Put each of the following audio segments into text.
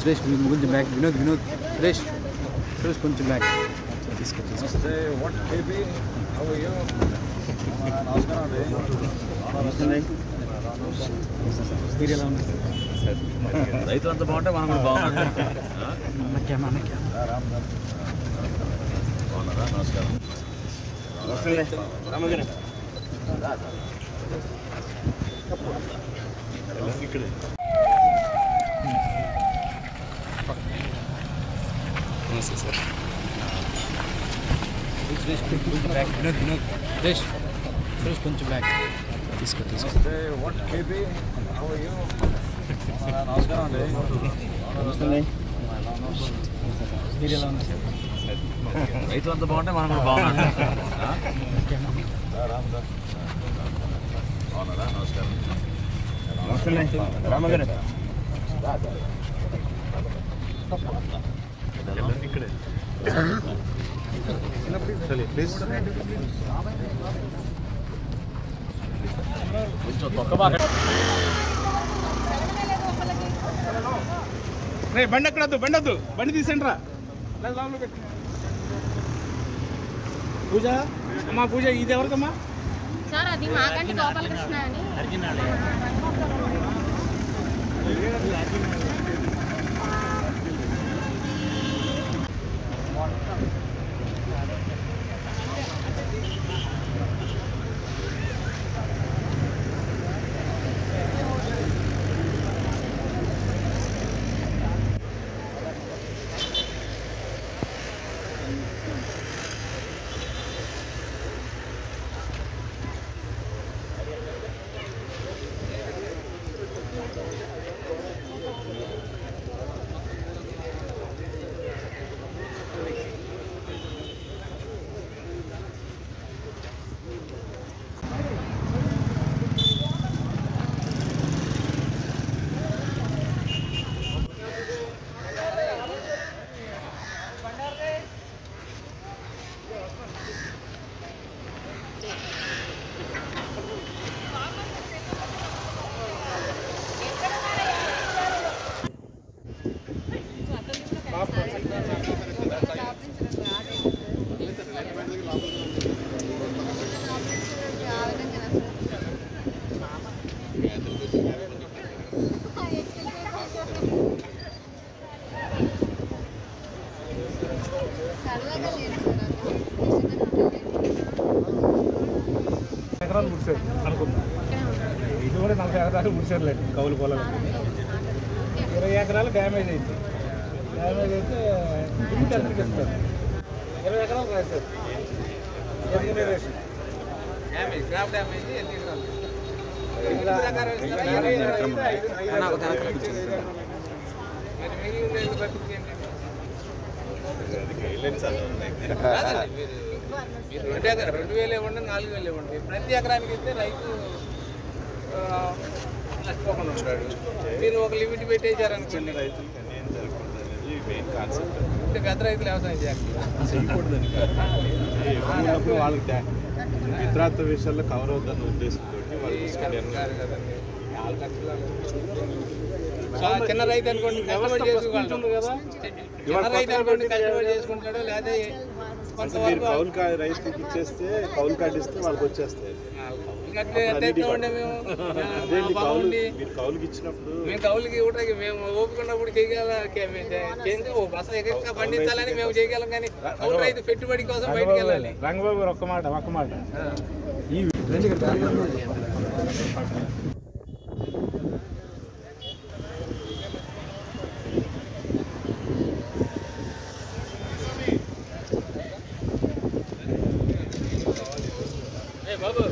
సురేష్ కొంచెం బ్యాక్. వినోద్ సురేష్ కొంచెం బ్యాక్. నమస్తే. వాట్ కేబీ హౌ ఆర్ యు? నమస్కారం అండి. సీరియల్ ఉంది సార్. రైతులు అంతా బాగుంటే మనం కూడా బాగున్నాం. బాగున్నారా? నమస్కారం. ఇక్కడే నమస్తే సార్. సురేష్ కొంచెం బ్యాక్. సురేష్ కొంచెం బ్యాక్. తీసుకో. నమస్తే. వాట్ కేబీ హౌ ఆర్ యు? నమస్కారం అండి. సీరియల్ ఉంది సార్. రైతులు అంతా బాగుంటే మనం కూడా బాగున్నాం. బాగున్నారా? నమస్కారం. ఇక్కడే కొంచెం తొక్క బాగా. బండి ఎక్కడొద్దు, బండి తీసేయండి రా. పూజ అమ్మా, పూజ ఇది ఎవరికమ్మా? సార్ అది మాకంటి గోపాలకృష్ణ అని. ఎకరాలు ముడిసారు అనుకుందాం. ఇది కూడా 40 ఎకరాలు ముడిసారులేండి కౌలు పొలం. 20 ఎకరాలు డ్యామేజ్ అయింది. డ్యామేజ్ అయితే లిమిట్ ఎంతకి ఇస్తారు? 20 ఎకరాలు రాశారు. రెమ్యూనరేషన్ క్రాప్ డ్యామేజ్ 8 ఎకరాలు. మీరు 2,000 ఇవ్వండి, 4,000 ఇవ్వండి. ప్రతి ఎకరానికి ఇస్తే రైతు నష్టపోకుండా ఉంటాడు. మీరు ఒక లిమిట్ పెట్టేశారనుకోండి, రైతులకి అన్యాయం జరగకూడదు అనేది మెయిన్ కాన్సెప్ట్. అంటే పెద్ద రైతులు వ్యవసాయం చేయకూడదని కాదు, వాళ్ళకి ఇతరత్వ విషయాల్లో కవర్ అవుతుందన్న ఉద్దేశంతో వాళ్ళు చిన్న రైతు అనుకోండి కష్టపడి చేసుకుంటాడు కదా, చిన్న రైతు అనుకోండి కష్టపడి చేసుకుంటాడు. లేదా కౌలు రైతుకి ఇచ్చేస్తే కౌలు కార్డు ఇస్తే వాళ్ళకి వచ్చేస్తాయి. కౌలుకి ఇచ్చినప్పుడు మేము కౌలుకి ఇవ్వడానికి మేము ఓపుకున్నప్పుడు చేయగల పండించాలని మేము చేయగలం, కానీ కౌలు రైతు పెట్టుబడి కోసం బయటకు వెళ్ళాలి. రంగబాబు ఒక్క మాట ఈ బాబు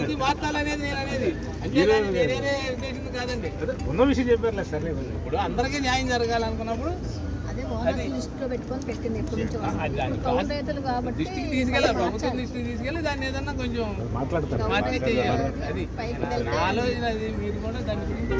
ఇది మార్చాలనేది నేను అనేది, అంతేగాని వేరే ఉద్దేశం కాదండి. ఉన్న విషయం చెప్పారు సార్. ఇప్పుడు అందరికీ న్యాయం జరగాలనుకున్నప్పుడు అదే బోనస్ లిస్ట్ లో పెట్టుకొని పెట్టింది ఎప్పటి నుంచో కౌలు రైతులు కాబట్టి డిస్ట్రిక్ట్ తీసుకెళ్ళాలి, ప్రభుత్వం డిస్ట్రిక్ట్ తీసుకెళ్ళి దాన్ని ఏదన్నా కొంచెం మాట్లాడతారు. మార్చి చేయాలి. అది ఆలోచన, అది మీరు కూడా దాని గురించి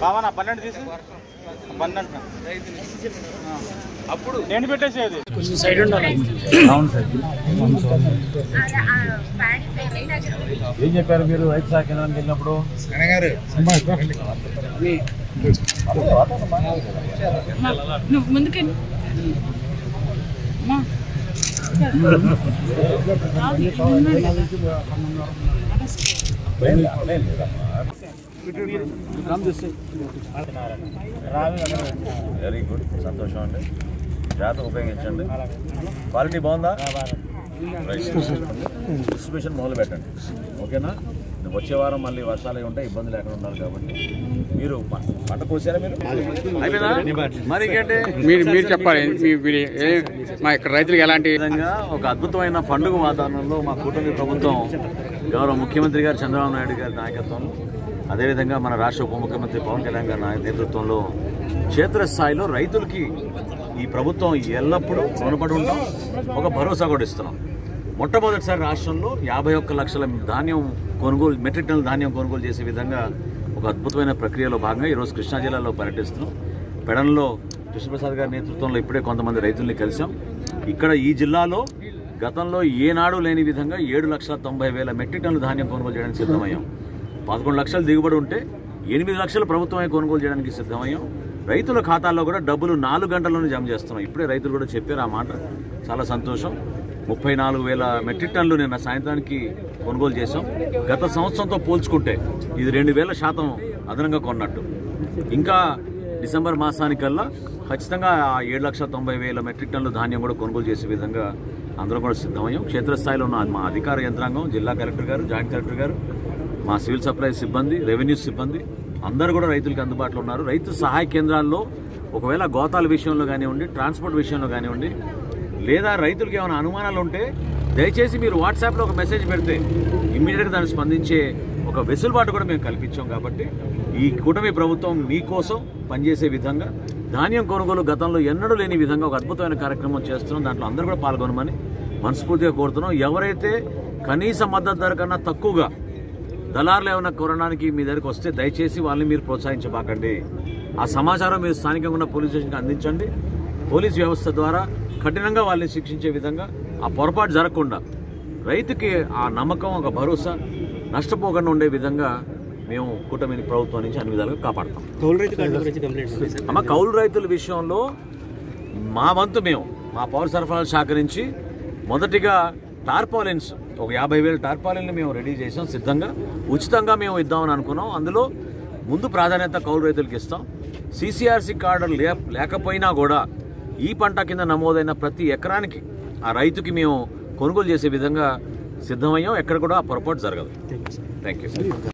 బాబా నా 12 తీసి 12 అప్పుడు నేను పెట్టేసేది కొంచెం సైడ్ ఉండాలి. అవును సార్. ఏం చెప్పారు మీరు రైతు శాఖ కేంద్రానికి వెళ్ళినప్పుడు? ముందుకే వెరీ గుడ్, సంతోషం అండి. జాగ్రత్త ఉపయోగించండి. క్వాలిటీ బాగుందా? డిస్ట్రిబ్యూషన్ మొదలు పెట్టండి, ఓకేనా? వచ్చే వారం మళ్ళీ వర్షాలు ఉంటాయి, ఇబ్బంది లేకుండా ఉండాలి కాబట్టి మీరు పంట కోసారా? మీరు మరి మీరు చెప్పాలి. మా ఇక్కడ రైతులకు ఎలాంటి విధంగా ఒక అద్భుతమైన పండుగ వాతావరణంలో మా కూటమి ప్రభుత్వం గౌరవ ముఖ్యమంత్రి గారు చంద్రబాబు నాయుడు గారి నాయకత్వంలో, అదేవిధంగా మన రాష్ట్ర ఉప ముఖ్యమంత్రి పవన్ కళ్యాణ్ గారి నేతృత్వంలో క్షేత్రస్థాయిలో రైతులకి ఈ ప్రభుత్వం ఎల్లప్పుడూ రుణపడి ఉంటాం, ఒక భరోసా కూడా ఇస్తున్నాం. మొట్టమొదటిసారి రాష్ట్రంలో 51 లక్షల ధాన్యం కొనుగోలు, మెట్రిక్ టన్నుల ధాన్యం కొనుగోలు చేసే విధంగా ఒక అద్భుతమైన ప్రక్రియలో భాగంగా ఈరోజు కృష్ణా జిల్లాలో పర్యటిస్తున్నాం. పెడన్లో కృష్ణప్రసాద్ గారి నేతృత్వంలో ఇప్పుడే కొంతమంది రైతుల్ని కలిసాం. ఇక్కడ ఈ జిల్లాలో గతంలో ఏనాడు లేని విధంగా 7,90,000 మెట్రిక్ టన్నుల ధాన్యం కొనుగోలు చేయడానికి సిద్ధమయ్యాం. 11 లక్షలు దిగుబడి ఉంటే 8 లక్షలు ప్రభుత్వమే కొనుగోలు చేయడానికి సిద్ధమయ్యాం. రైతుల ఖాతాల్లో కూడా డబ్బులు 4 గంటల్లోనే జమ చేస్తున్నాం. ఇప్పుడే రైతులు కూడా చెప్పారు ఆ మాట, చాలా సంతోషం. 34,000 మెట్రిక్ టన్నులు నిన్న సాయంత్రానికి కొనుగోలు చేశాం. గత సంవత్సరంతో పోల్చుకుంటే ఇది 2,000% అదనంగా కొన్నట్టు. ఇంకా డిసెంబర్ మాసానికల్లా ఖచ్చితంగా 7,90,000 మెట్రిక్ టన్నుల ధాన్యం కూడా కొనుగోలు చేసే విధంగా అందరూ కూడా సిద్ధమయ్యాం. క్షేత్రస్థాయిలో ఉన్న మా అధికార యంత్రాంగం, జిల్లా కలెక్టర్ గారు, జాయింట్ కలెక్టర్ గారు, మా సివిల్ సప్లై సిబ్బంది, రెవెన్యూ సిబ్బంది అందరూ కూడా రైతులకు అందుబాటులో ఉన్నారు. రైతు సహాయ కేంద్రాల్లో ఒకవేళ గోతాల విషయంలో కానివ్వండి, ట్రాన్స్పోర్ట్ విషయంలో కానివ్వండి, లేదా రైతులకు ఏమైనా అనుమానాలు ఉంటే దయచేసి మీరు వాట్సాప్లో ఒక మెసేజ్ పెడితే ఇమ్మీడియట్గా దాన్ని స్పందించే ఒక వెసులుబాటు కూడా మేము కల్పించాం. కాబట్టి ఈ కూటమి ప్రభుత్వం మీకోసం పనిచేసే విధంగా ధాన్యం కొనుగోలు గతంలో ఎన్నడూ లేని విధంగా ఒక అద్భుతమైన కార్యక్రమం చేస్తున్నాం. దాంట్లో అందరూ కూడా పాల్గొనమని మనస్ఫూర్తిగా కోరుతున్నాం. ఎవరైతే కనీస మద్దతు ధర కన్నా తక్కువగా దళారులు ఏమైనా కొనడానికి మీ దగ్గరికి వస్తే దయచేసి వాళ్ళని మీరు ప్రోత్సహించబాకండి. ఆ సమాచారం మీరు స్థానికంగా ఉన్న పోలీస్ స్టేషన్కి అందించండి. పోలీస్ వ్యవస్థ ద్వారా కఠినంగా వాళ్ళని శిక్షించే విధంగా, ఆ పొరపాటు జరగకుండా రైతుకి ఆ నమ్మకం, ఒక భరోసా నష్టపోకుండా ఉండే విధంగా మేము కూటమి ప్రభుత్వం నుంచి అన్ని విధాలుగా కాపాడతాం. కౌలు రైతుల విషయంలో మా వంతు మేము మా పౌర సరఫరాల శాఖ నుంచి మొదటిగా టార్పాలిన్స్ ఒక 50,000 టార్పాలిన్లు మేము రెడీ చేసాం. సిద్ధంగా ఉచితంగా మేము ఇద్దామని అనుకున్నాం. అందులో ముందు ప్రాధాన్యత కౌలు రైతులకు ఇస్తాం. CCRC కార్డు లేకపోయినా కూడా ఈ పంట కింద నమోదైన ప్రతి ఎకరానికి ఆ రైతుకి మేము కొనుగోలు చేసే విధంగా సిద్ధమయ్యాం. ఎక్కడ కూడా పొరపాటు జరగదు. Thank you.